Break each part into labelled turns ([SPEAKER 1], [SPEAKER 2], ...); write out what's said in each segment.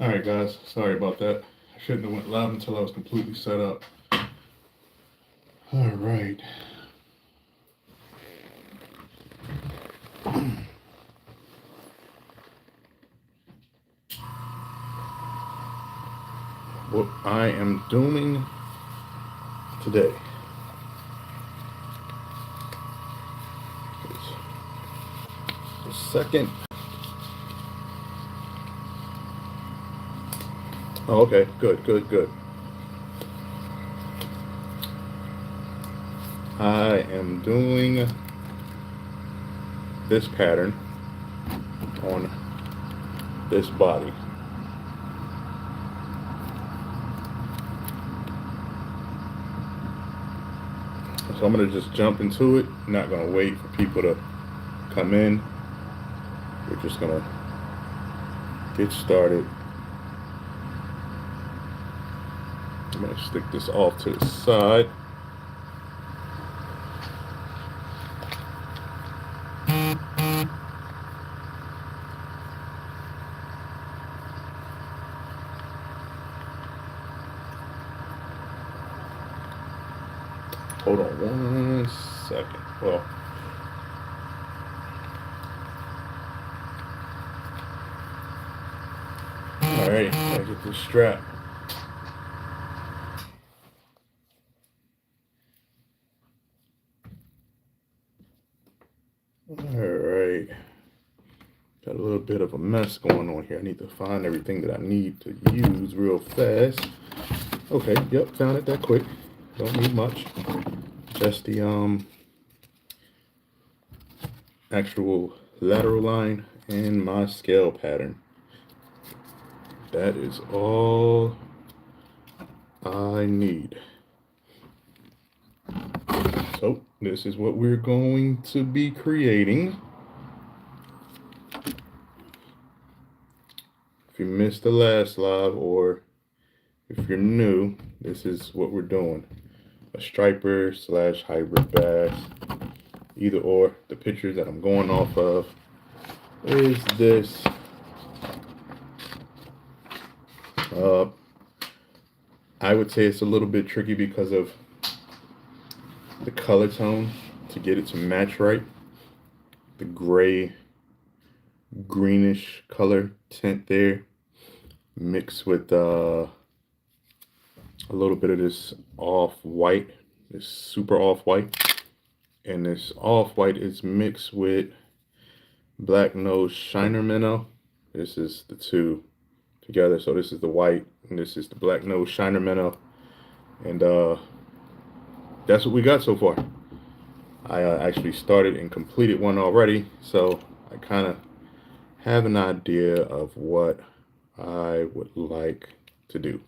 [SPEAKER 1] Alright guys, sorry about that. I shouldn't have went live until I was completely set up. Alright. What I am doing today is the second. Oh, okay, good. I am doing this pattern on this body. So I'm gonna just jump into it. I'm not gonna wait for people to come in. We're just gonna get started. I'm gonna stick this off to the side. Hold on 1 second. Well, all right, gotta get this strap. All right, got a little bit of a mess going on here. I need to find everything that I need to use real fast. Okay, yep, found it that quick. Don't need much. Just the actual lateral line and my scale pattern. That is all I need. So this is what we're going to be creating. If you missed the last live, or if you're new, this is what we're doing. A striper / hybrid bass. Either or. The picture that I'm going off of is this. I would say it's a little bit tricky because of the color tone to get it to match right. The gray, greenish color tint there, mixed with a little bit of this off-white, this super off-white. And this off-white is mixed with black nose shiner minnow. This is the two together. So this is the white and this is the black nose shiner minnow. And that's what we got so far. I actually started and completed one already, so I kind of have an idea of what I would like to do.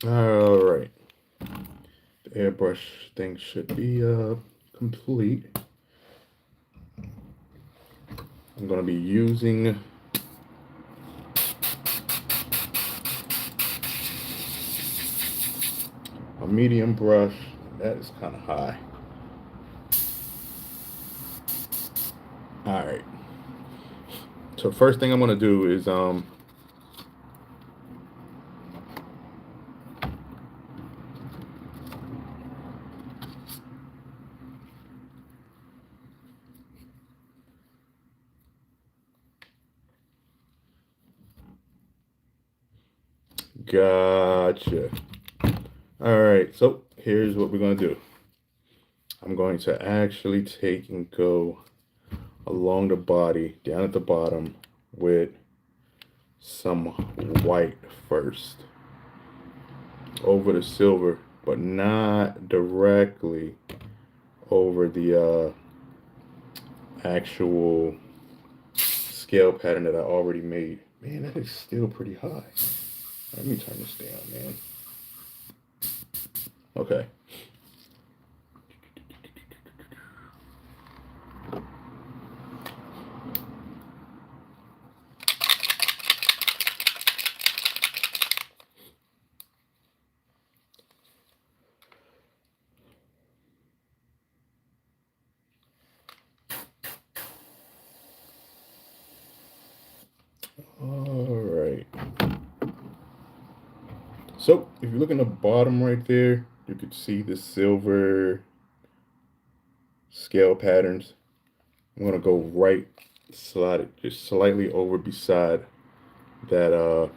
[SPEAKER 1] All right, the airbrush thing should be complete. I'm going to be using a medium brush. That is kind of high. All right. So first thing I'm going to do is gotcha. All right, so here's what we're going to do. I'm going to actually take and go along the body, down at the bottom, with some white first. Over the silver, but not directly over the actual scale pattern that I already made. Man, that is still pretty high. Let me turn this down, man. Okay. All right. So if you look in the bottom right there, you could see the silver scale patterns. I'm gonna go right, slide it just slightly over beside that.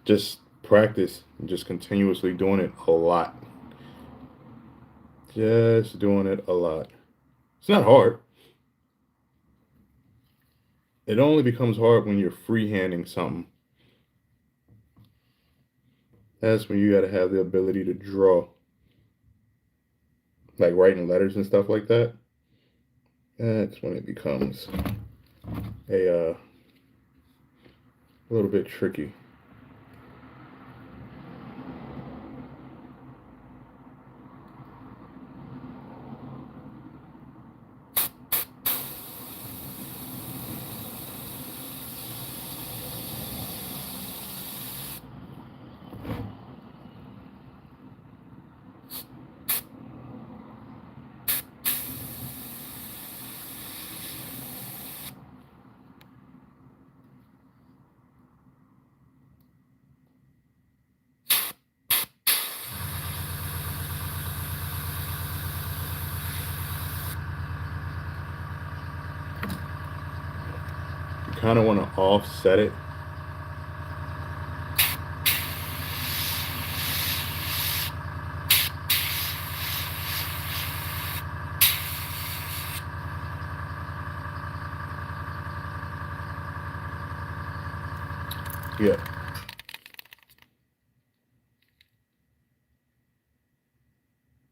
[SPEAKER 1] Just practice and just continuously doing it a lot. Just doing it a lot. It's not hard. It only becomes hard when you're freehanding something. That's when you got to have the ability to draw, like writing letters and stuff like that. That's when it becomes a little bit tricky. You kind of want to offset it. Yeah.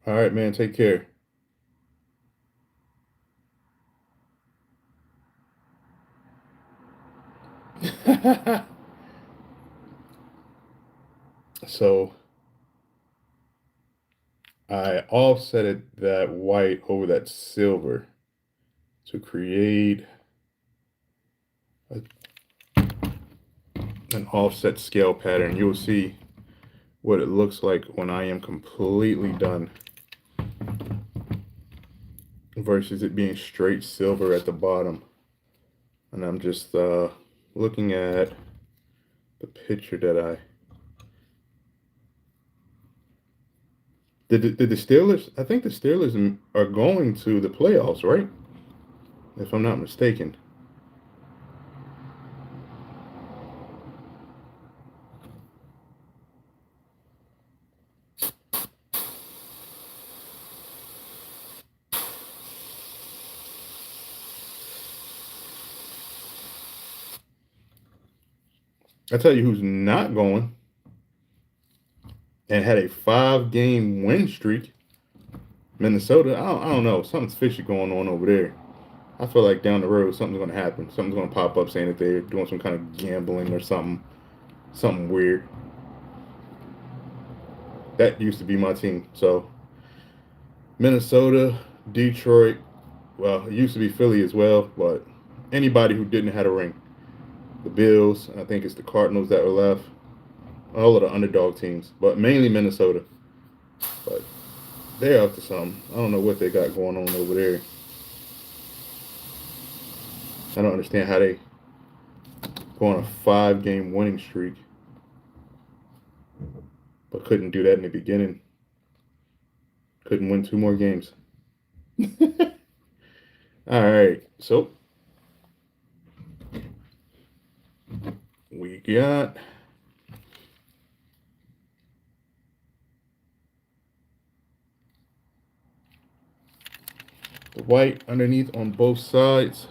[SPEAKER 1] All right, man. Take care. So I offsetted that white over that silver to create a, an offset scale pattern. You'll see what it looks like when I am completely done versus it being straight silver at the bottom. And I'm just looking at the picture that I did. The Steelers, I think the Steelers are going to the playoffs, right? If I'm not mistaken. I tell you who's not going and had a 5-game win streak. Minnesota. I don't know. Something's fishy going on over there. I feel like down the road something's going to happen. Something's going to pop up saying that they're doing some kind of gambling or something. Something weird. That used to be my team. So Minnesota, Detroit. Well, it used to be Philly as well, but anybody who didn't have a ring. The Bills. I think it's the Cardinals that were left. All of the underdog teams, but mainly Minnesota. But they're up to something. I don't know what they got going on over there. I don't understand how they go on a 5-game winning streak, but couldn't do that in the beginning. Couldn't win 2 more games. All right, so we got the white underneath on both sides.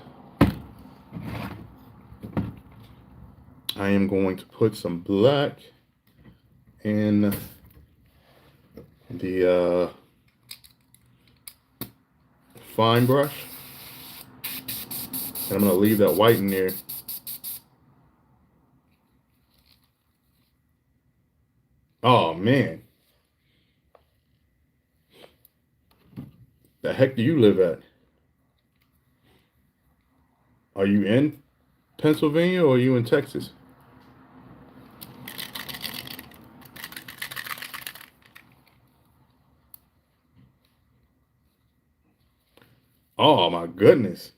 [SPEAKER 1] I am going to put some black in the fine brush. And I'm going to leave that white in there. Oh, man. The heck do you live at? Are you in Pennsylvania or are you in Texas? Oh, my goodness.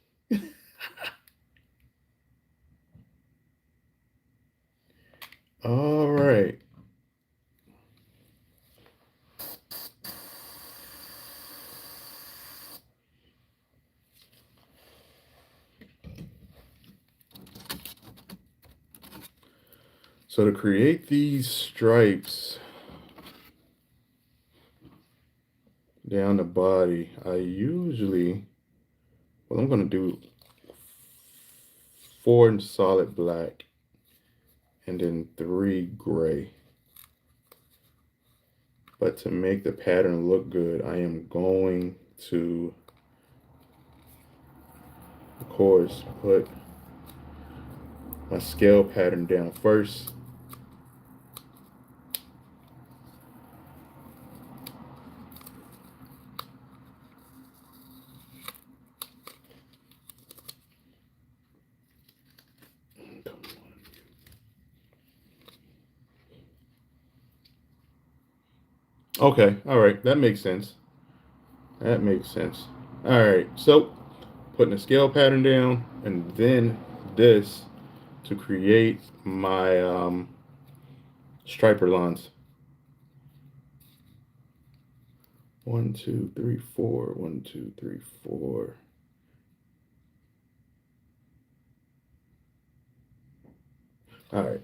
[SPEAKER 1] All right. So to create these stripes down the body, I usually, well, I'm going to do 4 solid black and then 3 gray. But to make the pattern look good, I am going to, of course, put my scale pattern down first. Okay, all right, that makes sense. That makes sense. All right, so putting the scale pattern down and then this to create my striper lines. 1, 2, 3, 4. 1, 2, 3, 4. All right.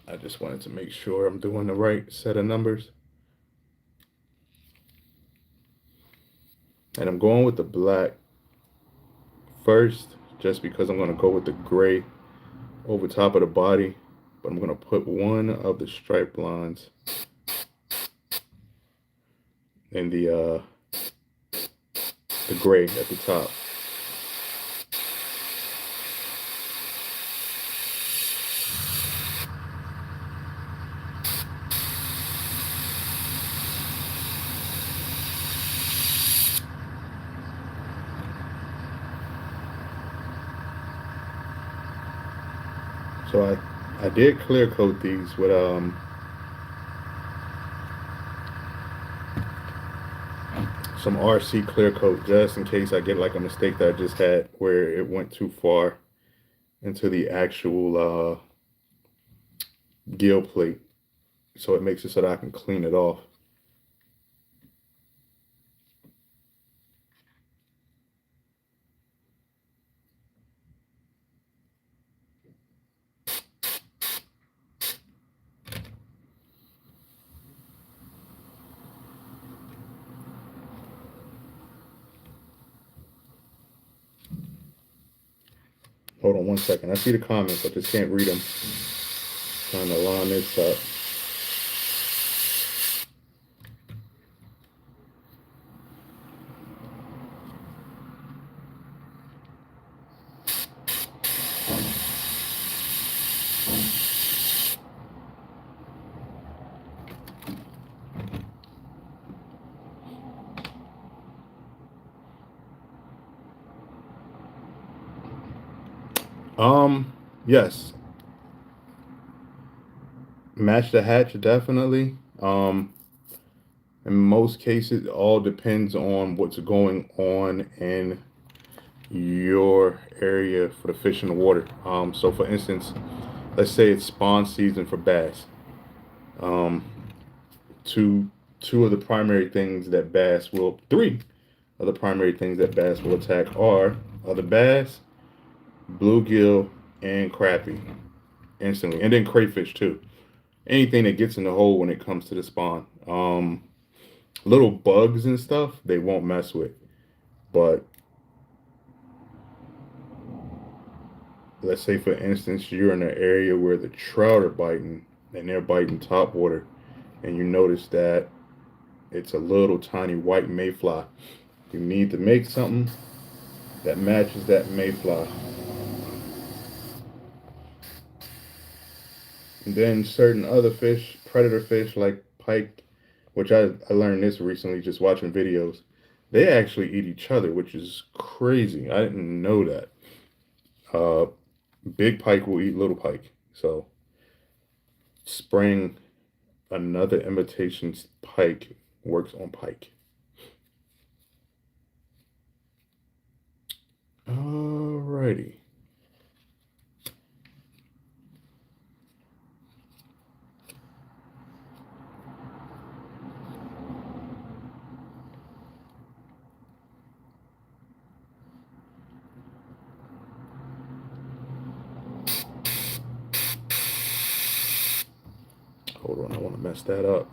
[SPEAKER 1] I just wanted to make sure I'm doing the right set of numbers. And I'm going with the black first, just because I'm going to go with the gray over top of the body. But I'm going to put one of the stripe lines in the gray at the top. So I did clear coat these with some RC clear coat, just in case I get like a mistake that I just had where it went too far into the actual gill plate. So it makes it so that I can clean it off. Hold on 1 second. I see the comments. I just can't read them. Trying to line this up. Yes. Match the hatch definitely. In most cases, it all depends on what's going on in your area for the fish in the water. So for instance, let's say it's spawn season for bass. Um, two two of the primary things that bass will three of the primary things that bass will attack are other bass, bluegill, and crappie instantly, and then crayfish too. Anything that gets in the hole when it comes to the spawn. Little bugs and stuff they won't mess with, but let's say for instance you're in an area where the trout are biting and they're biting top water, and you notice that it's a little tiny white mayfly. You need to make something that matches that mayfly. And then certain other fish, predator fish like pike, which I learned this recently just watching videos, they actually eat each other, which is crazy. I didn't know that. Uh, Big pike will eat little pike. So spraying another imitation pike works on pike. Alrighty. Hold on, I want to mess that up.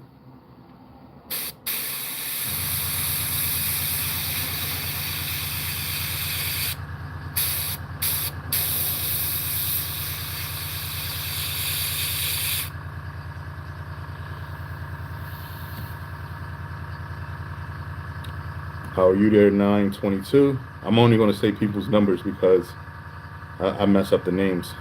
[SPEAKER 1] How are you there, 922? I'm only going to say people's numbers because I mess up the names.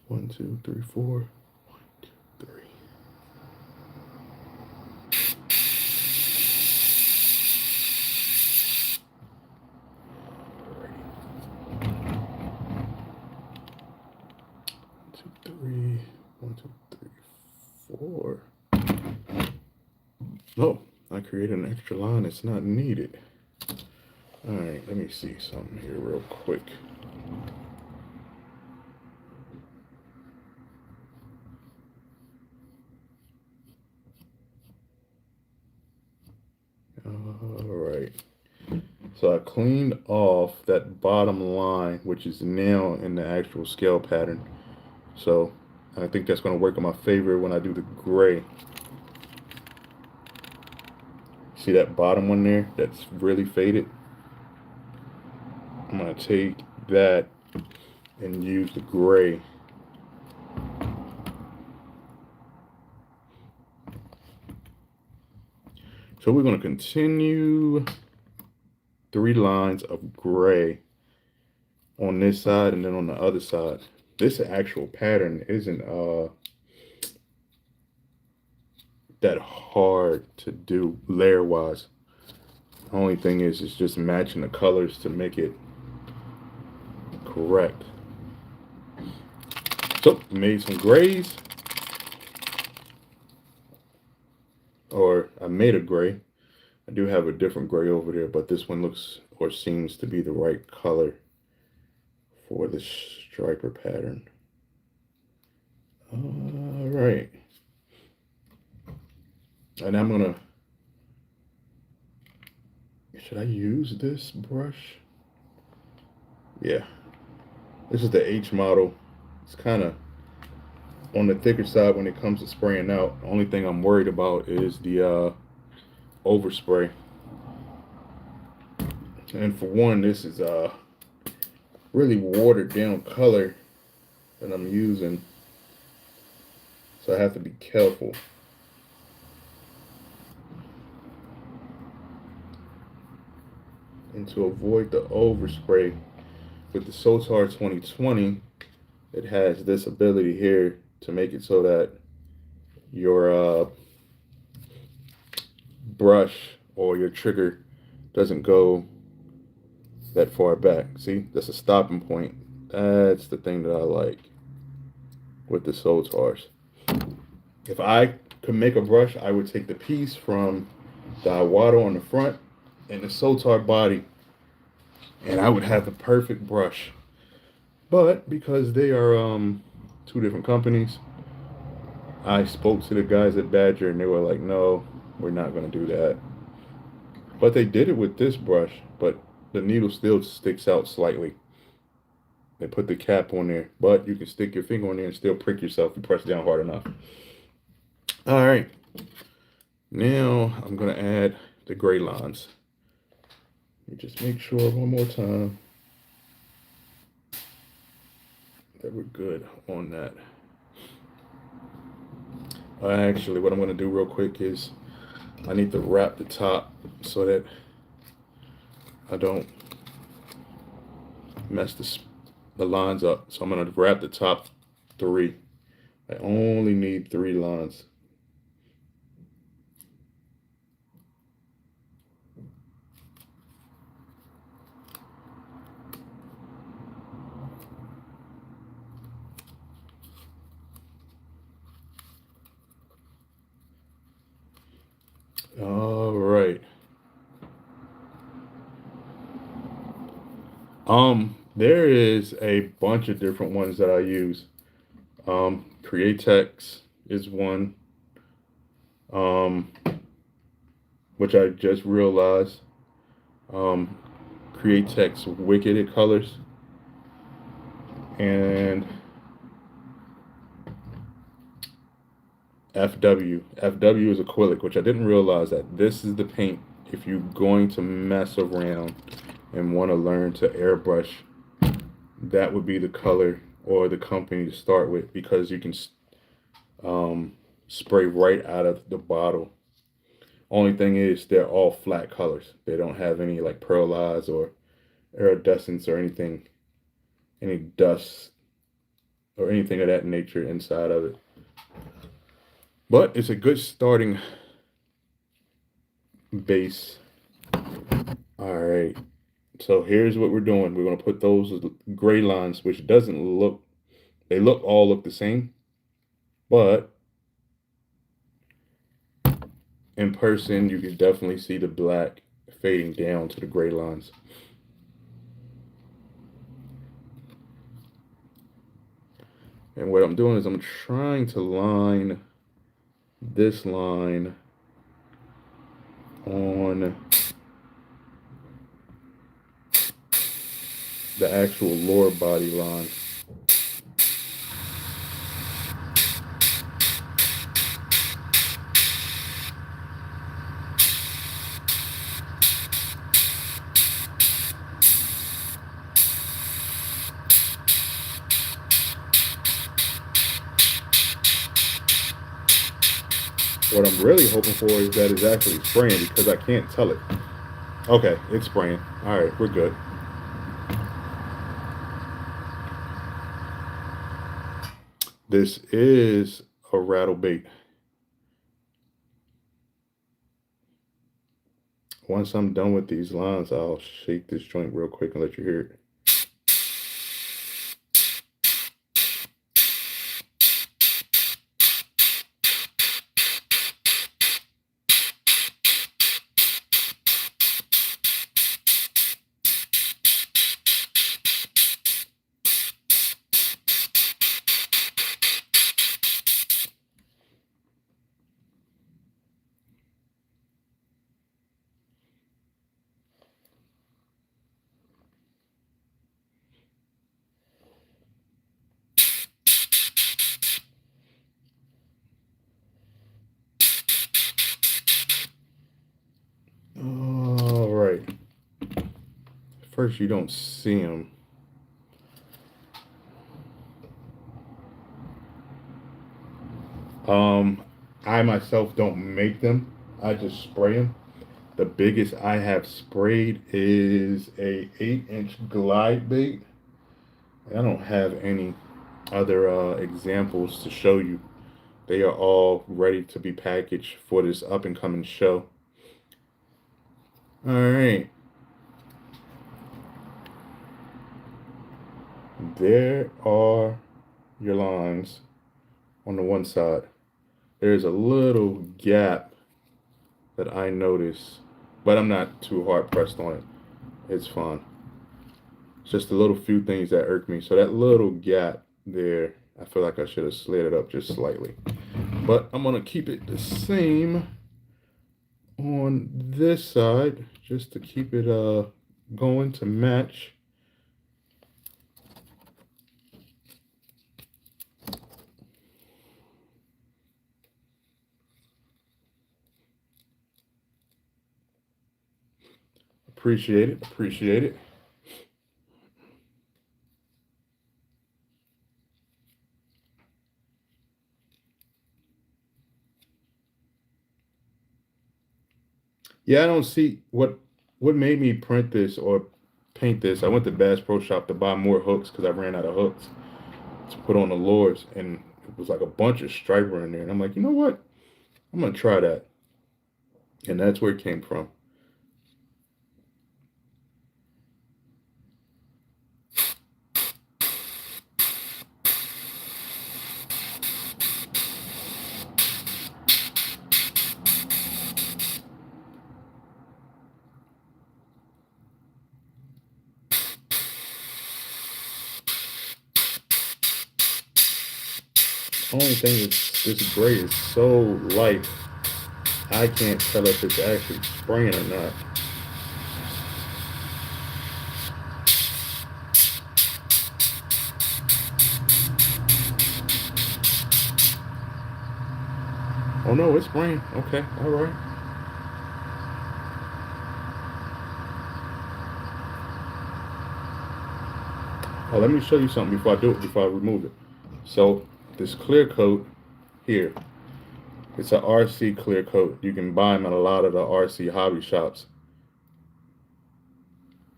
[SPEAKER 1] One, two, three, four. One, two, three. One, two, three. One, two, three, four. Oh, I created an extra line that's not needed. All right, let me see something here real quick. All right. So I cleaned off that bottom line, which is now in the actual scale pattern. So I think that's going to work in my favor when I do the gray. See that bottom one there? That's really faded. I'm going to take that and use the gray. So we're going to continue 3 lines of gray on this side and then on the other side. This actual pattern isn't that hard to do layer wise. The only thing is it's just matching the colors to make it correct. So made some grays, or I made a gray. I do have a different gray over there, but this one looks or seems to be the right color for the striper pattern. All right. And I'm gonna, should I use this brush? Yeah. This is the H model. It's kind of on the thicker side when it comes to spraying out. The only thing I'm worried about is the overspray. And for one, this is really watered down color that I'm using, so I have to be careful. And to avoid the overspray, with the Sotar 2020, it has this ability here to make it so that your brush or your trigger doesn't go that far back. See, that's a stopping point. That's the thing that I like with the Sotars. If I could make a brush, I would take the piece from the Iwata on the front and the Sotar body, and I would have the perfect brush. But because they are 2 different companies, I spoke to the guys at Badger and they were like, no, we're not going to do that. But they did it with this brush, but the needle still sticks out slightly. They put the cap on there, but you can stick your finger on there and still prick yourself if you press down hard enough. All right. Now I'm going to add the gray lines. Let me just make sure one more time that we're good on that. Actually, what I'm going to do real quick is I need to wrap the top so that I don't mess the lines up. So I'm going to wrap the top 3. I only need 3 lines. All right. There is a bunch of different ones that I use. Createx is one, um, which I just realized. Um, Createx Wicked Colors, and FW. FW is acrylic, which I didn't realize that this is the paint if you're going to mess around and want to learn to airbrush. That would be the color or the company to start with, because you can um, spray right out of the bottle. Only thing is, they're all flat colors. They don't have any like pearlize or iridescence or anything, any dust or anything of that nature inside of it. But it's a good starting base. All right. So here's what we're doing. We're going to put those gray lines, which doesn't look, they all look the same, but in person, you can definitely see the black fading down to the gray lines. And what I'm doing is I'm trying to line this line on the actual lower body line. What I'm really hoping for is that it's actually spraying, because I can't tell it. Okay, it's spraying. All right, we're good. This is a rattle bait. Once I'm done with these lines, I'll shake this joint real quick and let you hear it. All right. First, you don't see them. I myself don't make them. I just spray them. The biggest I have sprayed is a 8-inch glide bait. I don't have any other examples to show you. They are all ready to be packaged for this up and coming show. All right. There are your lines on the one side. There's a little gap that I notice, but I'm not too hard pressed on it. It's fine. It's just a little few things that irk me. So that little gap there, I feel like I should have slid it up just slightly. But I'm going to keep it the same on this side, just to keep it going to match. Appreciate it. Appreciate it. Yeah, I don't see what made me print this or paint this. I went to Bass Pro Shop to buy more hooks because I ran out of hooks to put on the lures, and it was like a bunch of striper in there. And I'm like, you know what? I'm gonna try that, and that's where it came from. Only thing is this gray is so light, I can't tell if it's actually spraying or not. Oh no, it's spraying. Okay, all right. Oh, let me show you something before I do it, before I remove it. So this clear coat here, it's a RC clear coat. You can buy them at a lot of the RC hobby shops.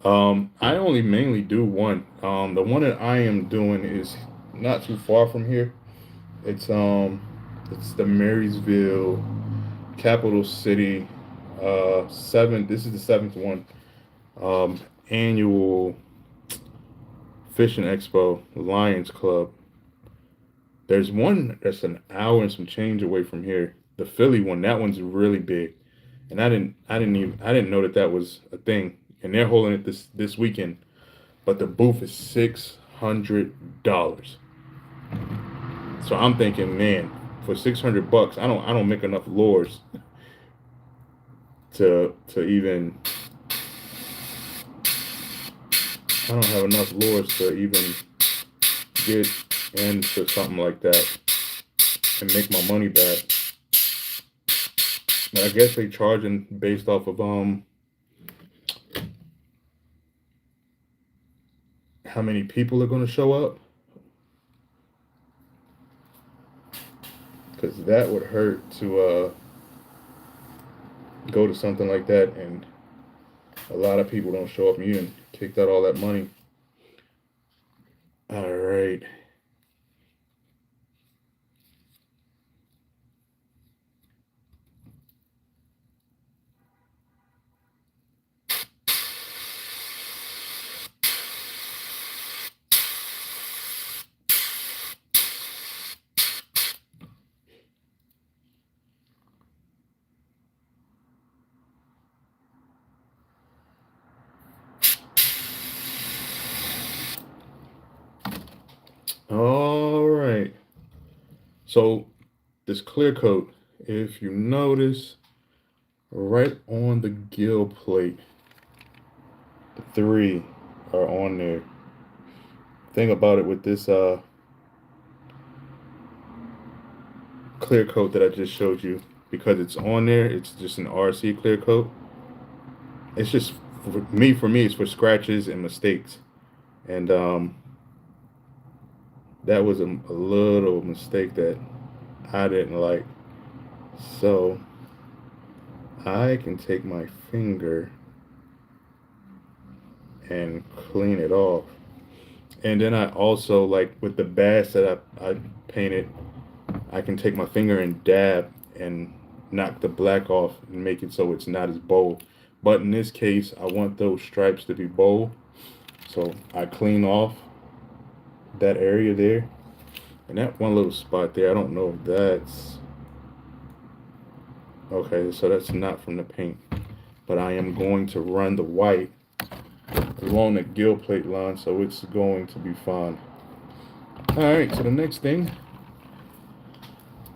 [SPEAKER 1] I only mainly do one. The one that I am doing is not too far from here. It's it's the Marysville Capital City seven. This is the seventh one. Um, Annual Fishing Expo Lions Club. There's one that's an hour and some change away from here. The Philly one, that one's really big, and I didn't know that that was a thing. And they're holding it this weekend, but the booth is $600. So I'm thinking, man, for $600, I don't make enough lures to even I don't have enough lures to even get into something like that and make my money back. But I guess they charging based off of how many people are going to show up, because that would hurt to go to something like that and a lot of people don't show up and you didn't kicked out all that money. All right. All right. So this clear coat, if you notice, right on the gill plate, the three are on there. Thing about it with this clear coat that I just showed you, because it's on there, it's just an RC clear coat. It's just for me, it's for scratches and mistakes. And that was a little mistake that I didn't like. So I can take my finger and clean it off. And then I also, like with the bass that I painted, I can take my finger and dab and knock the black off and make it so it's not as bold. But in this case, I want those stripes to be bold. So I clean off that area there. And that one little spot there, I don't know if that's... Okay, so that's not from the paint. But I am going to run the white along the gill plate line, so it's going to be fine. Alright, so the next thing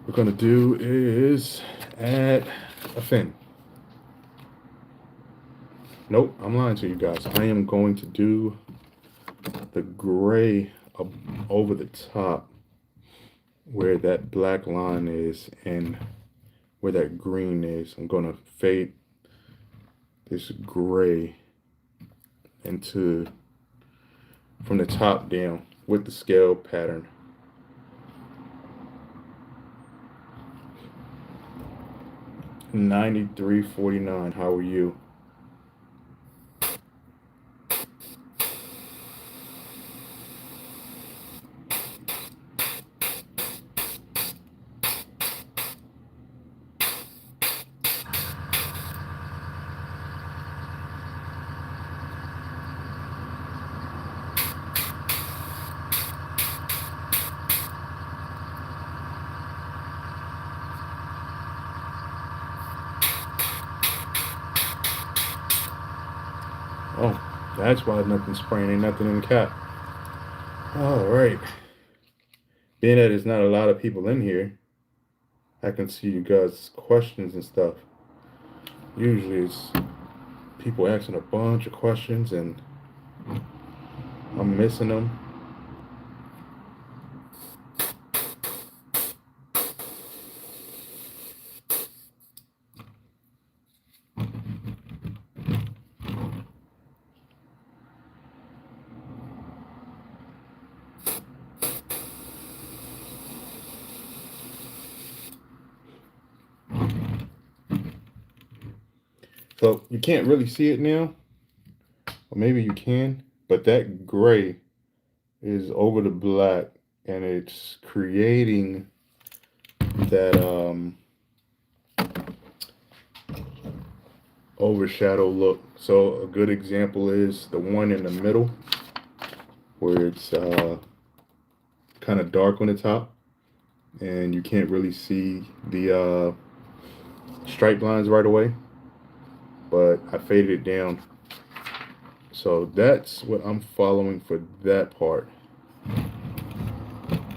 [SPEAKER 1] we're going to do is add a fin. Nope, I'm lying to you guys. I am going to do the gray over the top where that black line is and where that green is. I'm going to fade this gray into from the top down with the scale pattern. $93.49. How are you? Oh, that's why nothing's spraying. Ain't nothing in the cap. All right. Being that there's not a lot of people in here, I can see you guys' questions and stuff. Usually it's people asking a bunch of questions and I'm missing them. So you can't really see it now, or maybe you can, but that gray is over the black and it's creating that overshadow look. So a good example is the one in the middle where it's kind of dark on the top and you can't really see the stripe lines right away, but I faded it down. So that's what I'm following for that part.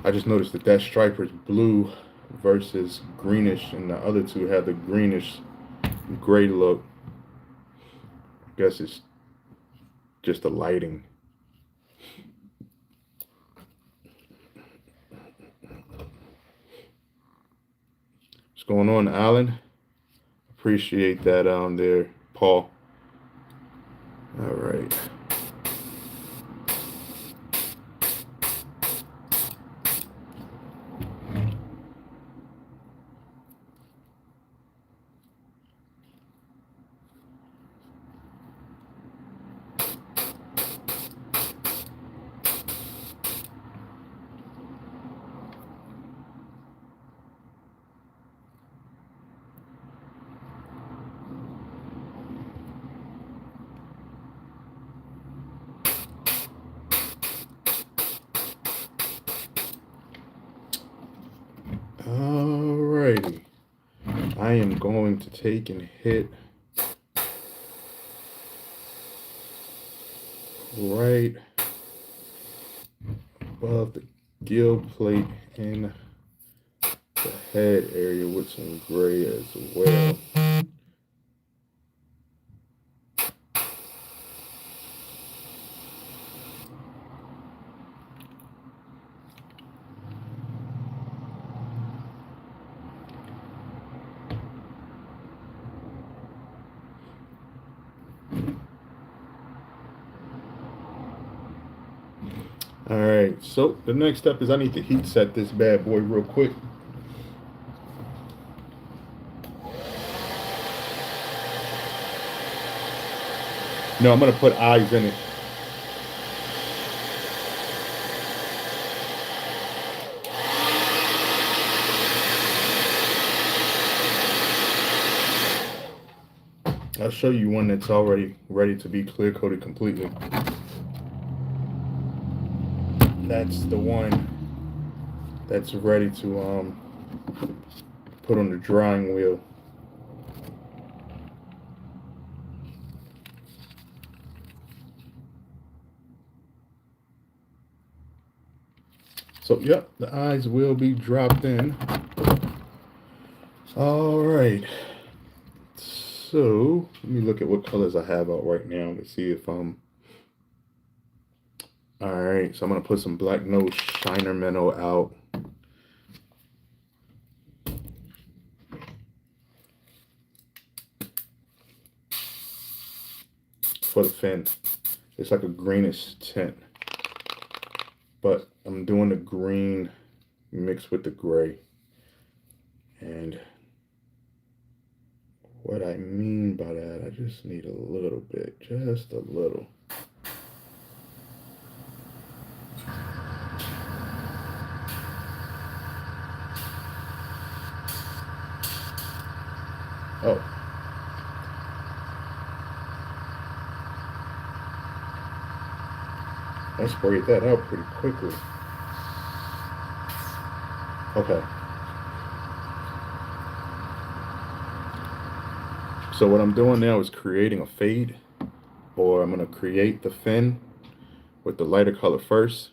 [SPEAKER 1] I just noticed that that stripe is blue versus greenish, and the other two have the greenish gray look. I guess it's just the lighting. What's going on, Alan? Appreciate that on there, Paul. All right. Alrighty. I am going to take and hit right above the gill plate in the head area with some gray as well. All right, so the next step is I need to heat set this bad boy real quick. No, I'm gonna put eyes in it. I'll show you one that's already ready to be clear coated completely. That's the one that's ready to put on the drying wheel. So, yep, the eyes will be dropped in. All right. So, let me look at what colors I have out right now to see if all right, so I'm gonna put some black nose shiner minnow out. For the fin. It's like a greenish tint. But I'm doing the green mixed with the gray. And what I mean by that, I just need a little bit, just a little. Oh. I sprayed that out pretty quickly. Okay. So what I'm doing now is creating a fade, or I'm going to create the fin with the lighter color first.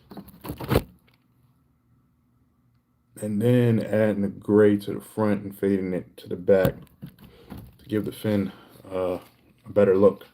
[SPEAKER 1] and then adding the gray to the front and fading it to the back to give the fin a better look.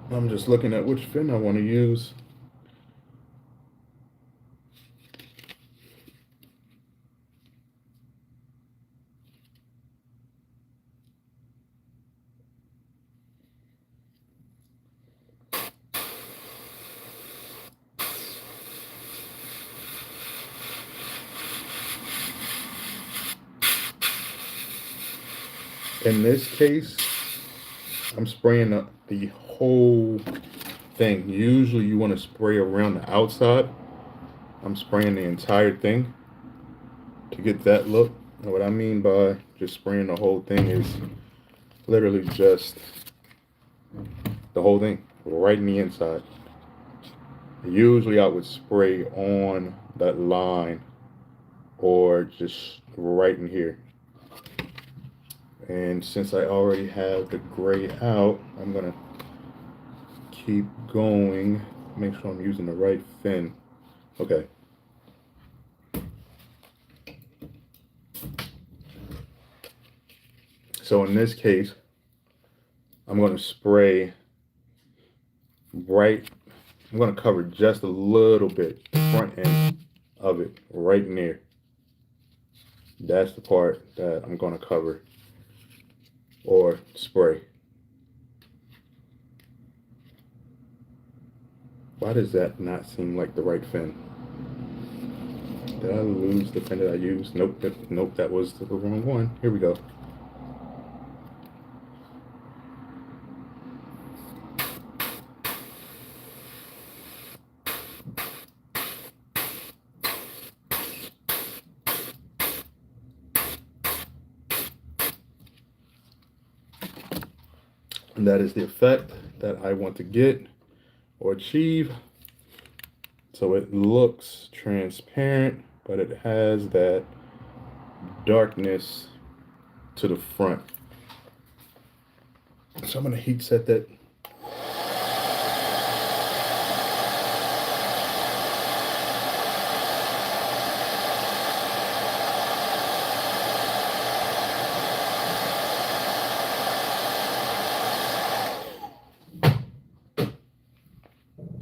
[SPEAKER 1] I'm just looking at which fin I want to use. In this case, I'm spraying the whole thing. Usually you want to spray around the outside. I'm spraying the entire thing to get that look. And what I mean by just spraying the whole thing is literally just the whole thing right in the inside. Usually I would spray on that line or just right in here. And since I already have the gray out, I'm gonna keep going, make sure I'm using the right fin. Okay. So in this case, I'm gonna spray right, I'm gonna cover just a little bit, the front end of it, right in there. That's the part that I'm gonna cover or spray. Why does that not seem like the right fin? Did I lose the fin that I used? Nope, nope, that was the wrong one. Here we go. And that is the effect that I want to get or achieve. So it looks transparent, but it has that darkness to the front. So I'm gonna heat set that.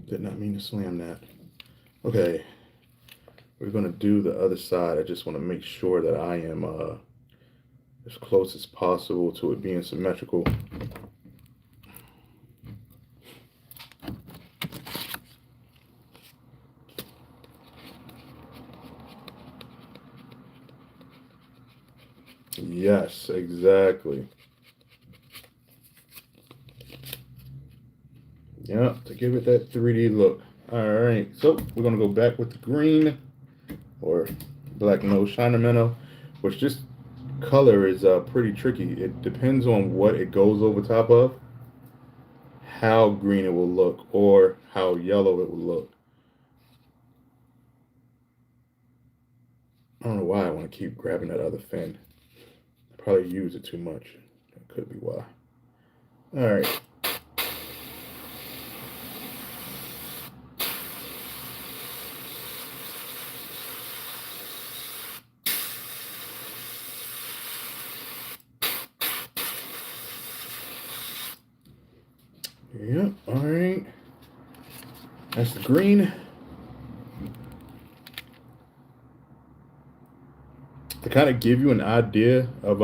[SPEAKER 1] Did not mean to slam that. Okay, we're gonna do the other side. I just wanna make sure that I am as close as possible to it being symmetrical. Yes, exactly. Yeah, to give it that 3D look. All right, so we're gonna go back with the green or black nose shiner minnow, which this color is pretty tricky. It depends on what it goes over top of, how green it will look or how yellow it will look. I don't know why I want to keep grabbing that other fin. I probably use it too much. That could be why. All right. Yep, all right. That's the green. To kind of give you an idea of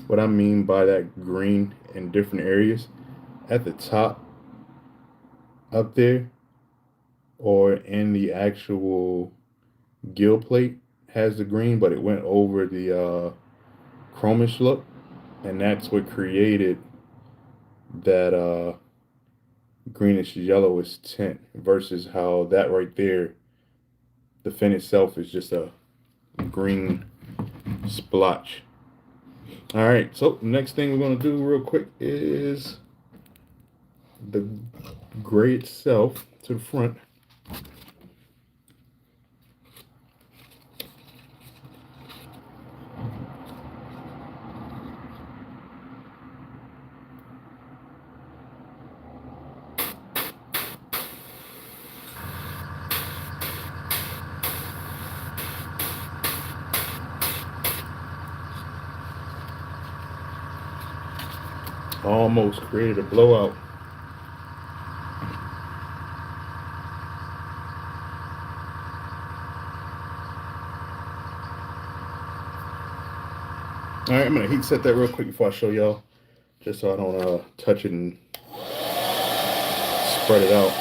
[SPEAKER 1] what I mean by that green in different areas, at the top up there or in the actual gill plate has the green, but it went over the chromish look, and that's what created that greenish yellowish tint versus how that right there, the fin itself is just a green splotch. All right, so next thing we're gonna do real quick is the gray itself to the front. Almost created a blowout. All right, I'm gonna heat set that real quick before I show y'all, just so I don't touch it and spread it out.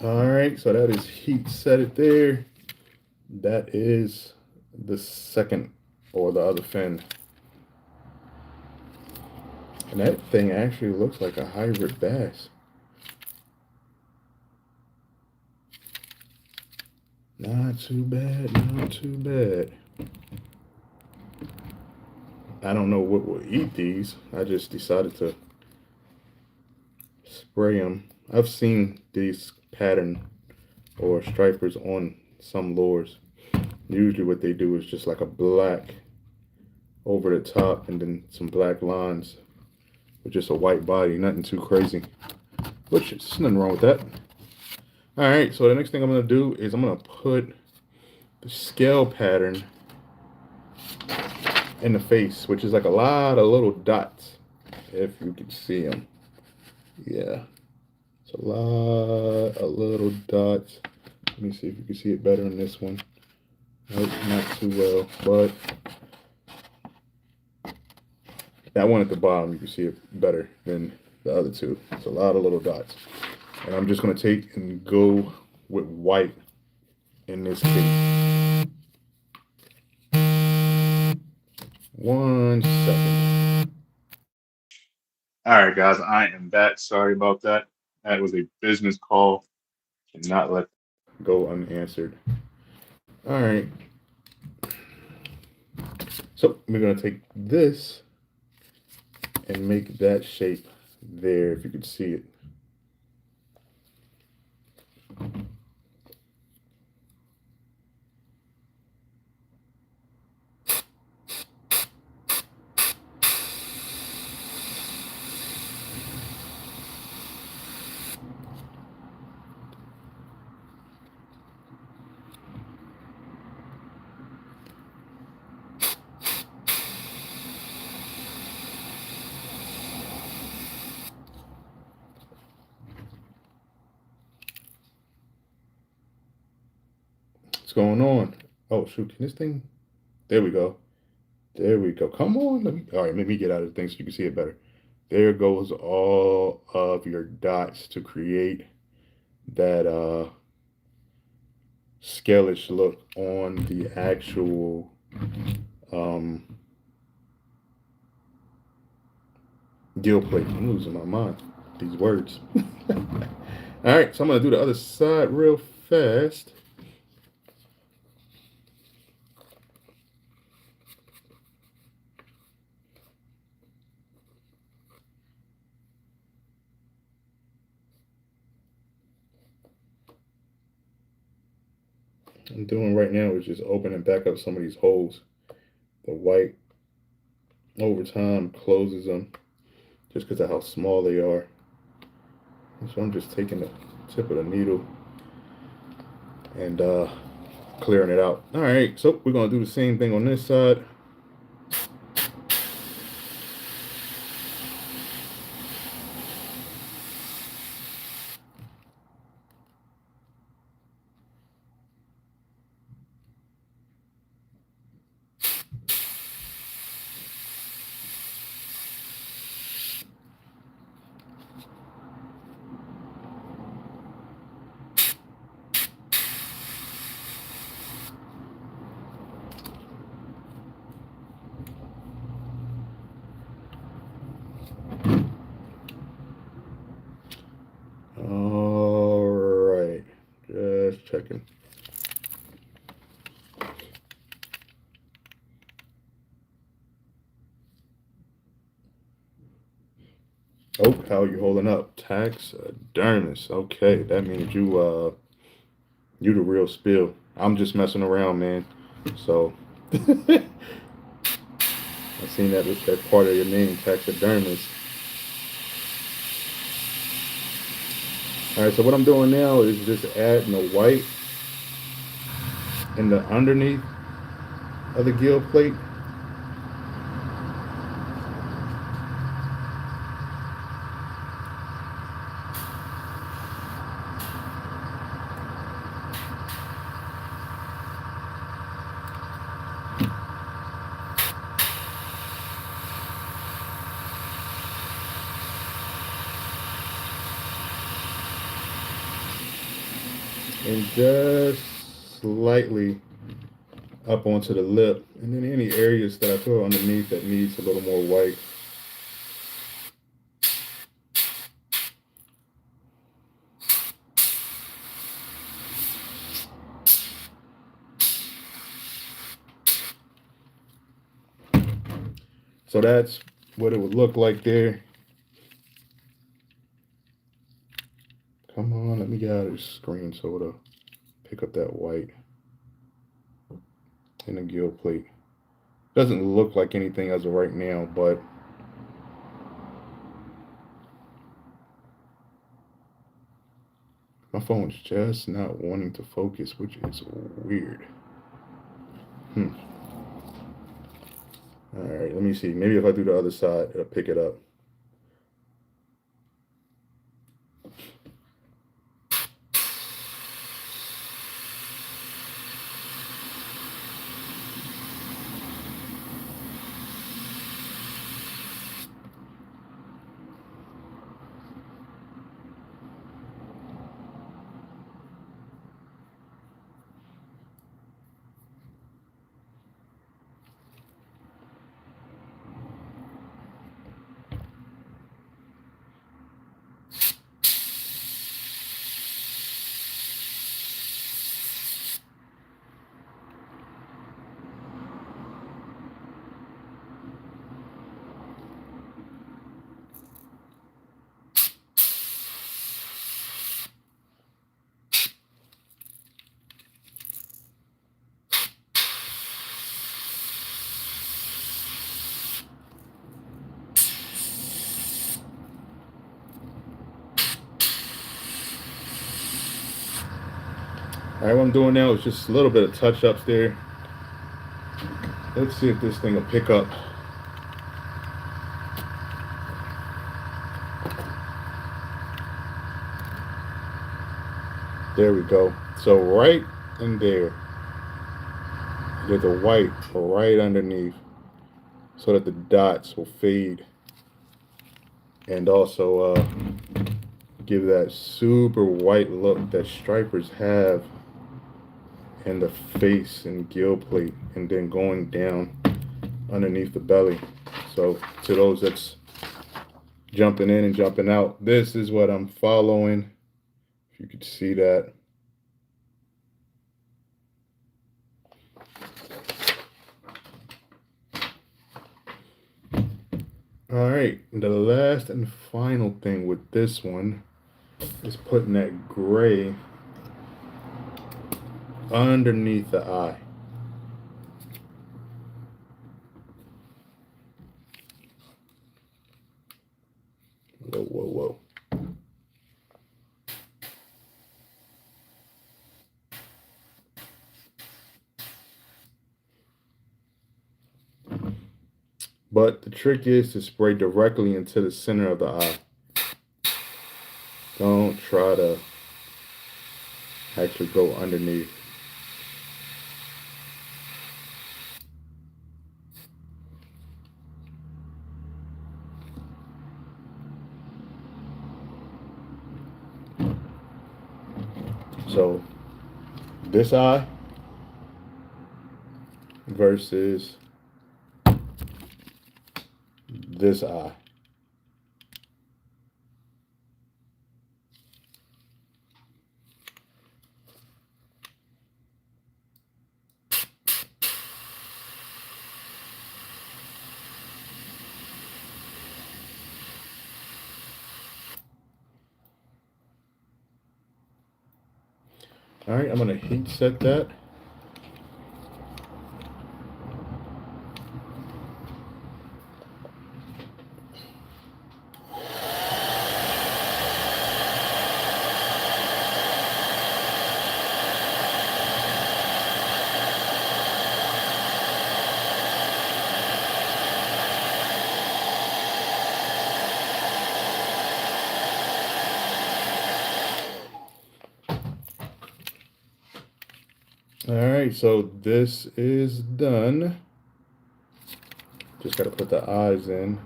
[SPEAKER 1] All right, so that is heat set it there. That is the second or the other fin. And that thing actually looks like a hybrid bass. Not too bad, not too bad. I don't know what will eat these. I just decided to spray them. I've seen these pattern or stripers on some lures. Usually what they do is just like a black over the top and then some black lines with just a white body. Nothing too crazy, which there's nothing wrong with that. All right, so the next thing I'm gonna do is I'm gonna put the scale pattern in the face, which is like a lot of little dots, if you can see them. Yeah, it's a lot of little dots. Let me see if you can see it better in this one. Nope, not too well, but that one at the bottom, you can see it better than the other two. It's a lot of little dots. And I'm just gonna take and go with white in this case. 1 second. All right, guys, I am back. Sorry about that. That was a business call. Cannot let go unanswered. All right. So we're gonna take this and make that shape there, if you could see it. What's going on? Oh shoot, can this thing? There we go. There we go. Come on. All right, let me get out of the thing so you can see it better. There goes all of your dots to create that scalish look on the actual gill plate. I'm losing my mind. These words. All right, so I'm gonna do the other side real fast. I'm doing right now is just opening back up some of these holes. The white over time closes them just because of how small they are. And so I'm just taking the tip of the needle and clearing it out. All right, so we're gonna do the same thing on this side. second. Oh, how you holding up? Taxidermist. Okay, that means you the real spill. I'm just messing around, man. So I seen that part of your name, taxidermist. All right, so what I'm doing now is just adding the white in the underneath of the gill plate. And just slightly up onto the lip, and then any areas that I throw underneath that needs a little more white. So that's what it would look like there. Come on, let me get out of the screen so it'll pick up that white in the gill plate. Doesn't look like anything as of right now, but my phone's just not wanting to focus, which is weird. All right, let me see. Maybe if I do the other side, it'll pick it up. All right, what I'm doing now is just a little bit of touch-ups there. Let's see if this thing will pick up. There we go. So right in there, get the white right underneath so that the dots will fade and also give that super white look that stripers have in the face and gill plate, and then going down underneath the belly. So to those that's jumping in and jumping out, this is what I'm following. If you could see that. All right, the last and final thing with this one is putting that gray underneath the eye. Whoa, whoa, whoa. But the trick is to spray directly into the center of the eye. Don't try to actually go underneath. So this eye versus this eye. All right, I'm gonna heat set that. All right, so this is done. Just gotta put the eyes in.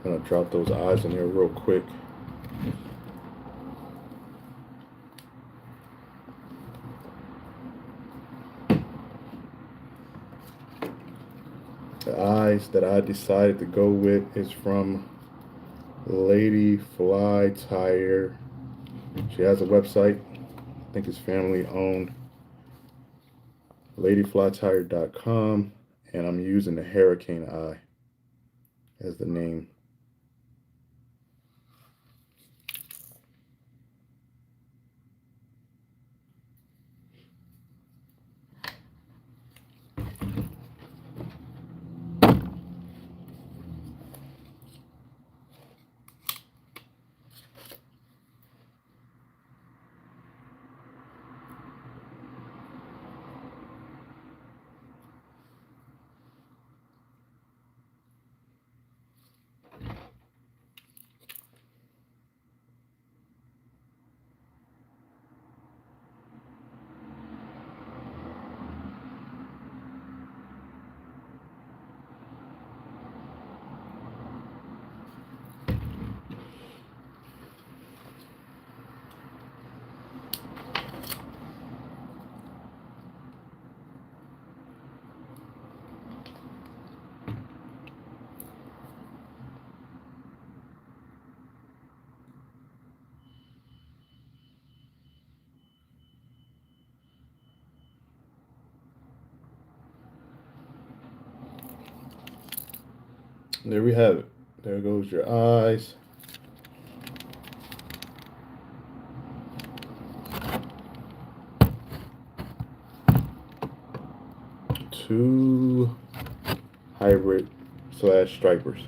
[SPEAKER 1] I'm gonna drop those eyes in here real quick. The eyes that I decided to go with is from Lady Fly Tire. She has a website. I think it's family owned. ladyflytire.com, and I'm using the Hurricane Eye as the name. There we have it. There goes your eyes. Two hybrid slash stripers.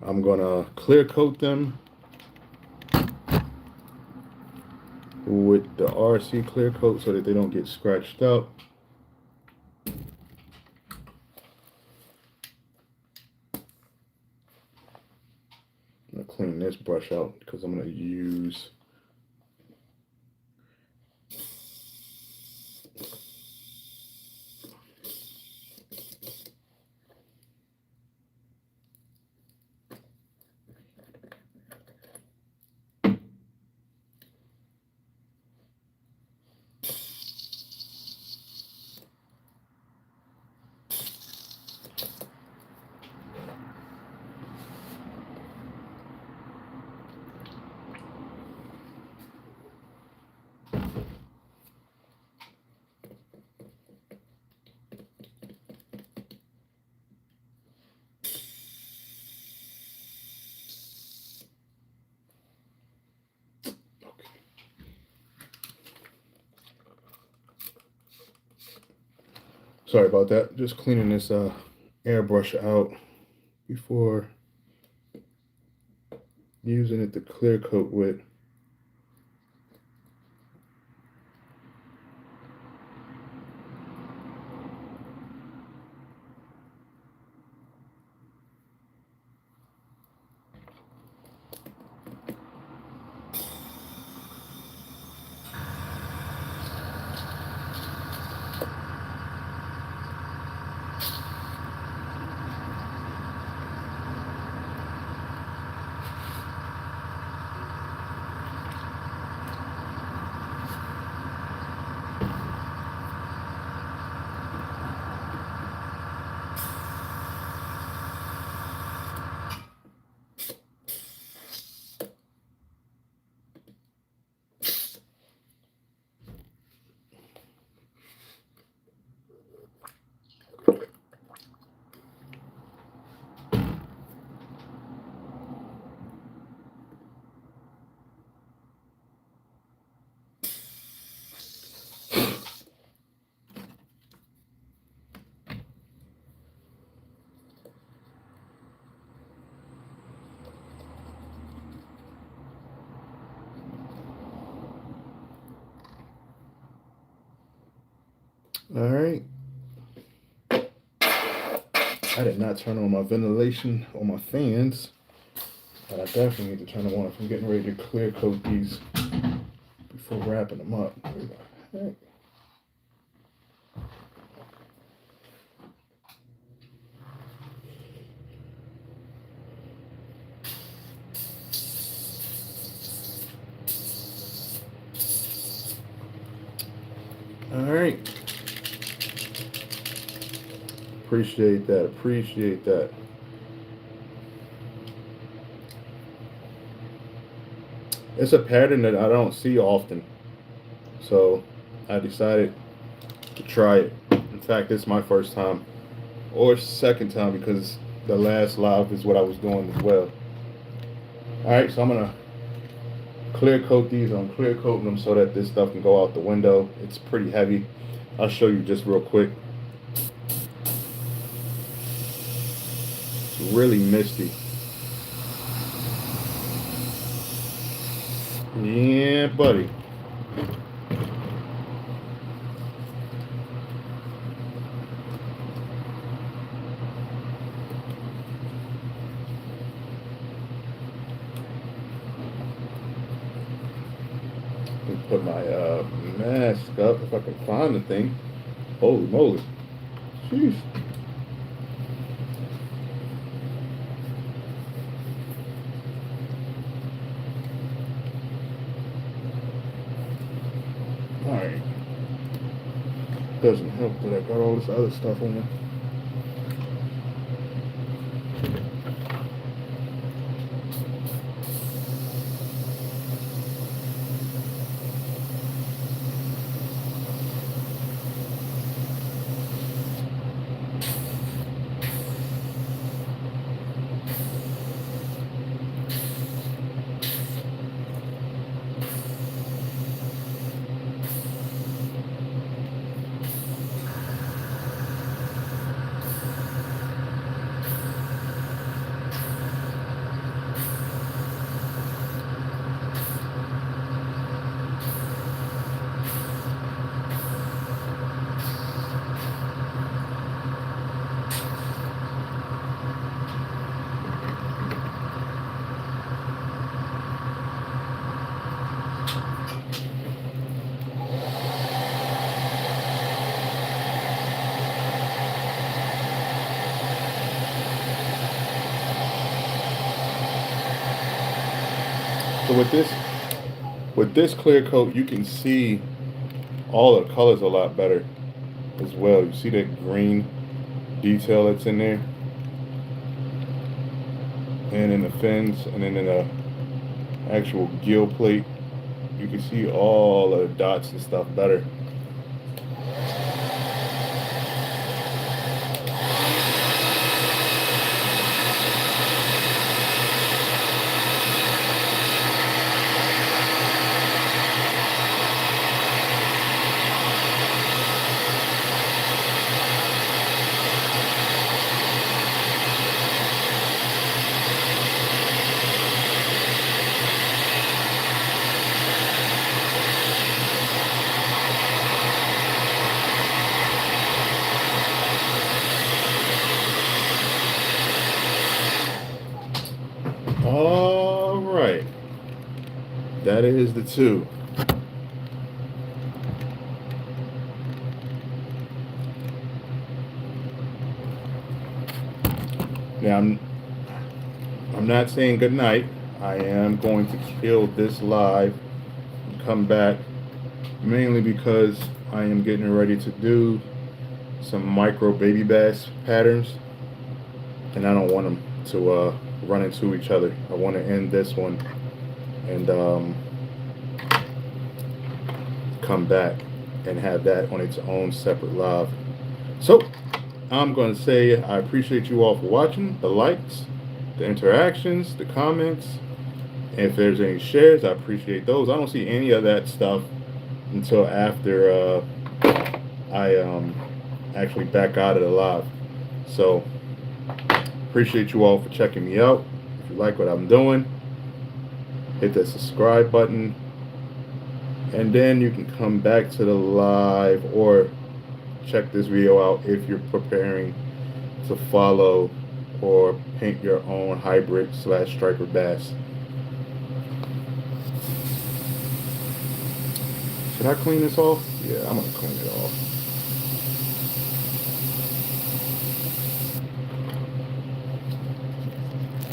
[SPEAKER 1] I'm gonna clear coat them with the RC clear coat so that they don't get scratched up. I'm gonna clean this brush out because I'm gonna use sorry about that. Just cleaning this airbrush out before using it to clear coat with. All right. I did not turn on my ventilation or my fans, but I definitely need to turn them on if I'm getting ready to clear coat these before wrapping them up. All right. Appreciate that. Appreciate that. It's a pattern that I don't see often, so I decided to try it. In fact, it's my first time or second time because the last live is what I was doing as well. All right, so I'm gonna clear coat these. I'm clear coating them so that this stuff can go out the window. It's pretty heavy. I'll show you just real quick. It's really misty. Yeah, buddy. Let me put my mask up if I can find the thing. Holy moly. Jeez. Alright. Doesn't help that I got all this other stuff on there. So with this clear coat, you can see all the colors a lot better as well. You see that green detail that's in there, and in the fins, and then in the actual gill plate, you can see all the dots and stuff better. All right, that is the two. Now I'm not saying good night. I am going to kill this live and come back mainly because I am getting ready to do some micro baby bass patterns, and I don't want them to run into each other. I want to end this one and come back and have that on its own separate live. So I'm going to say I appreciate you all for watching, the likes, the interactions, the comments. If there's any shares, I appreciate those. I don't see any of that stuff until after I actually back out of the live. So appreciate you all for checking me out. If you like what I'm doing, hit that subscribe button, and then you can come back to the live or check this video out if you're preparing to follow or paint your own hybrid slash striper bass. Should I clean this off? Yeah, I'm gonna clean it off.